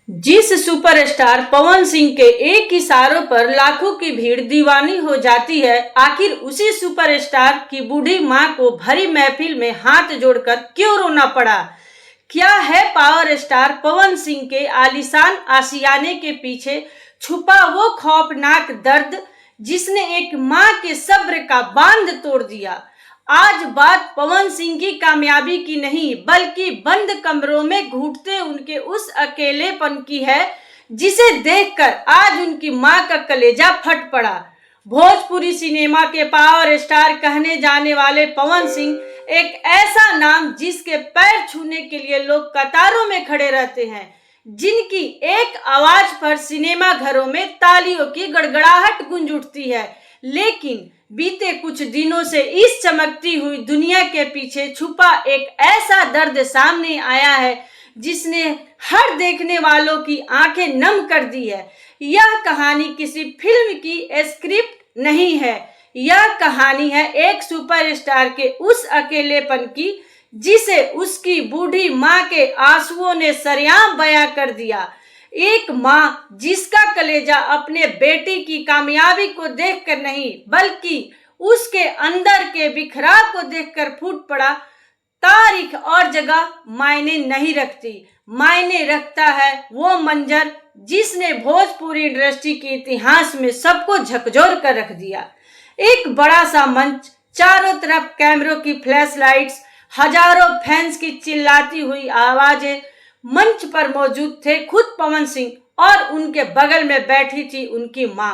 जिस सुपरस्टार पवन सिंह के एक इशारों पर लाखों की भीड़ दीवानी हो जाती है, आखिर उसी सुपरस्टार की बूढ़ी मां को भरी महफिल में हाथ जोड़कर क्यों रोना पड़ा? क्या है पावर स्टार पवन सिंह के आलीशान आशियाने के पीछे छुपा वो खौफनाक दर्द जिसने एक मां के सब्र का बांध तोड़ दिया? आज बात पवन सिंह की कामयाबी की नहीं, बल्कि बंद कमरों में घुटते उनके उस अकेलेपन की है जिसे देखकर आज उनकी मां का कलेजा फट पड़ा। भोजपुरी सिनेमा के पावर स्टार कहने जाने वाले पवन सिंह एक ऐसा नाम जिसके पैर छूने के लिए लोग कतारों में खड़े रहते हैं, जिनकी एक आवाज पर सिनेमा घरों में तालियों की गड़गड़ाहट गूंज उठती है। लेकिन बीते कुछ दिनों से इस चमकती हुई दुनिया के पीछे छुपा एक ऐसा दर्द सामने आया है जिसने हर देखने वालों की आंखें नम कर दी है। यह कहानी किसी फिल्म की स्क्रिप्ट नहीं है, यह कहानी है एक सुपरस्टार के उस अकेलेपन की जिसे उसकी बूढ़ी मां के आंसुओं ने सरेआम बयां कर दिया। एक मां जिसका कलेजा अपने बेटी की कामयाबी को देखकर नहीं, बल्कि उसके अंदर के बिखराव को देखकर फूट पड़ा। तारीख और जगह मायने नहीं रखती, मायने रखता है वो मंजर जिसने भोजपुरी इंडस्ट्री के इतिहास में सबको झकझोर कर रख दिया। एक बड़ा सा मंच, चारों तरफ कैमरों की फ्लैश लाइट्स, हजारों फैंस की चिल्लाती हुई आवाजें। मंच पर मौजूद थे खुद पवन सिंह और उनके बगल में बैठी थी उनकी मां।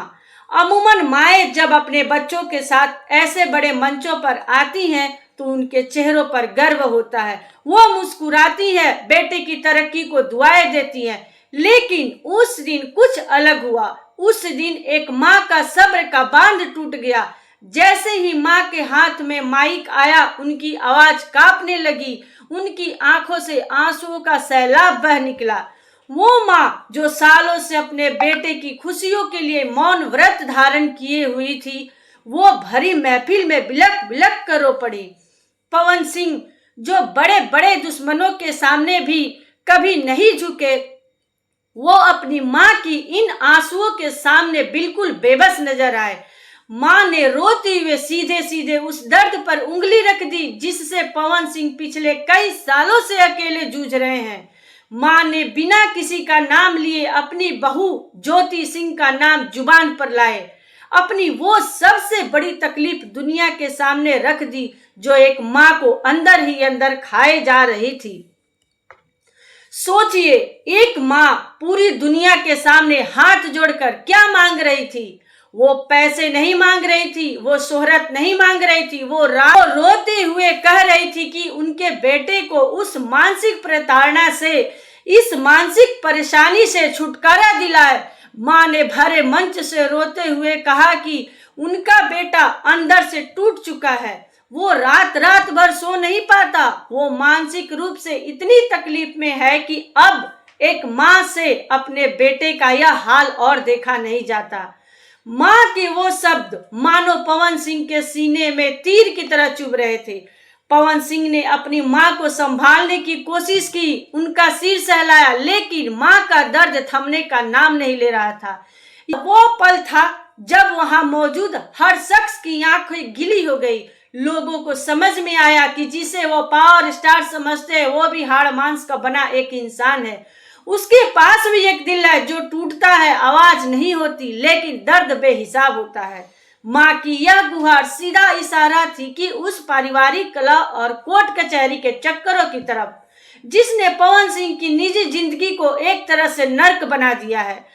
अमूमन माएं जब अपने बच्चों के साथ ऐसे बड़े मंचों पर आती हैं तो उनके चेहरों पर गर्व होता है, वो मुस्कुराती है, बेटे की तरक्की को दुआएं देती हैं। लेकिन उस दिन कुछ अलग हुआ। उस दिन एक मां का सब्र का बांध टूट गया। जैसे ही मां के हाथ में माइक आया, उनकी आवाज कांपने लगी, उनकी आंखों से आंसुओं का सैलाब बह निकला। वो मां जो सालों से अपने बेटे की खुशियों के लिए मौन व्रत धारण किए हुई थी, वो भरी महफिल में बिलक बिलक कर रो पड़ी। पवन सिंह जो बड़े बड़े दुश्मनों के सामने भी कभी नहीं झुके, वो अपनी मां की इन आंसुओं के सामने बिल्कुल बेबस नजर आए। मां ने रोते हुए सीधे सीधे उस दर्द पर उंगली रख दी जिससे पवन सिंह पिछले कई सालों से अकेले जूझ रहे हैं। मां ने बिना किसी का नाम लिए अपनी बहू ज्योति सिंह का नाम जुबान पर लाए, अपनी वो सबसे बड़ी तकलीफ दुनिया के सामने रख दी जो एक मां को अंदर ही अंदर खाए जा रही थी। सोचिए, एक मां पूरी दुनिया के सामने हाथ जोड़कर क्या मांग रही थी? वो पैसे नहीं मांग रही थी, वो शोहरत नहीं मांग रही थी, वो रोते हुए कह रही थी कि उनके बेटे को उस मानसिक प्रताड़ना से, इस मानसिक परेशानी से छुटकारा दिलाए। मां ने भरे मंच से रोते हुए कहा कि उनका बेटा अंदर से टूट चुका है, वो रात रात भर सो नहीं पाता, वो मानसिक रूप से इतनी तकलीफ में है कि अब एक मां से अपने बेटे का यह हाल और देखा नहीं जाता। मां के वो शब्द मानो पवन सिंह के सीने में तीर की तरह चुभ रहे थे। पवन सिंह ने अपनी मां को संभालने की कोशिश की, उनका सिर सहलाया, लेकिन मां का दर्द थमने का नाम नहीं ले रहा था। वो पल था जब वहां मौजूद हर शख्स की आंखें गीली हो गई। लोगों को समझ में आया कि जिसे वो पावर स्टार समझते हैं वो भी हाड़ मांस का बना एक इंसान है। उसके पास भी एक दिल है जो टूटता है, आवाज नहीं होती, लेकिन दर्द बेहिसाब होता है। मां की यह गुहार सीधा इशारा थी कि उस पारिवारिक कला और कोर्ट कचहरी के चक्करों की तरफ, जिसने पवन सिंह की निजी जिंदगी को एक तरह से नर्क बना दिया है।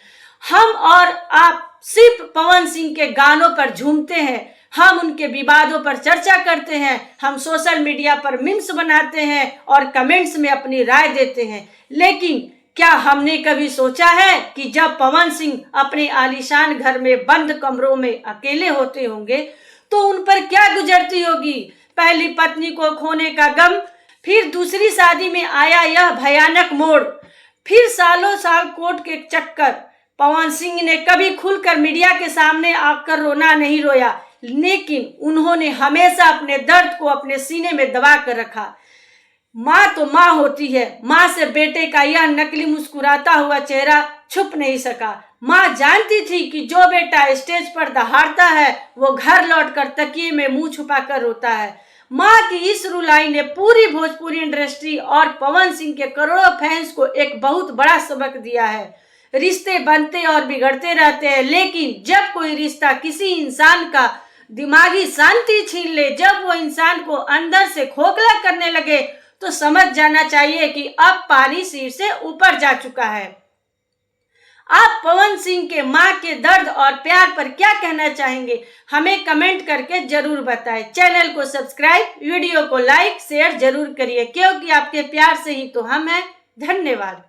हम और आप सिर्फ पवन सिंह के गानों पर झूमते हैं, हम उनके विवादों पर चर्चा करते हैं, हम सोशल मीडिया पर मीम्स बनाते हैं और कमेंट्स में अपनी राय देते हैं। लेकिन क्या हमने कभी सोचा है कि जब पवन सिंह अपने आलीशान घर में बंद कमरों में अकेले होते होंगे तो उन पर क्या गुजरती होगी? पहली पत्नी को खोने का गम, फिर दूसरी शादी में आया यह भयानक मोड़, फिर सालों साल कोर्ट के चक्कर। पवन सिंह ने कभी खुलकर मीडिया के सामने आकर रोना नहीं रोया, लेकिन उन्होंने हमेशा अपने दर्द को अपने सीने में दबा कर रखा। माँ तो माँ होती है। माँ से बेटे का यह नकली मुस्कुराता हुआ चेहरा छुप नहीं सका। माँ जानती थी कि जो बेटा स्टेज पर दहाड़ता है वो घर लौटकर तकिए में मुंह छुपाकर रोता है। माँ की इस रुलाई ने पूरी भोजपुरी इंडस्ट्री और पवन सिंह के करोड़ों फैंस को एक बहुत बड़ा सबक दिया है। रिश्ते बनते और बिगड़ते रहते हैं, लेकिन जब कोई रिश्ता किसी इंसान का दिमागी शांति छीन ले, जब वो इंसान को अंदर से खोखला करने लगे, तो समझ जाना चाहिए कि अब पानी सिर से ऊपर जा चुका है। आप पवन सिंह के मां के दर्द और प्यार पर क्या कहना चाहेंगे, हमें कमेंट करके जरूर बताएं। चैनल को सब्सक्राइब, वीडियो को लाइक शेयर जरूर करिए, क्योंकि आपके प्यार से ही तो हम हैं। धन्यवाद।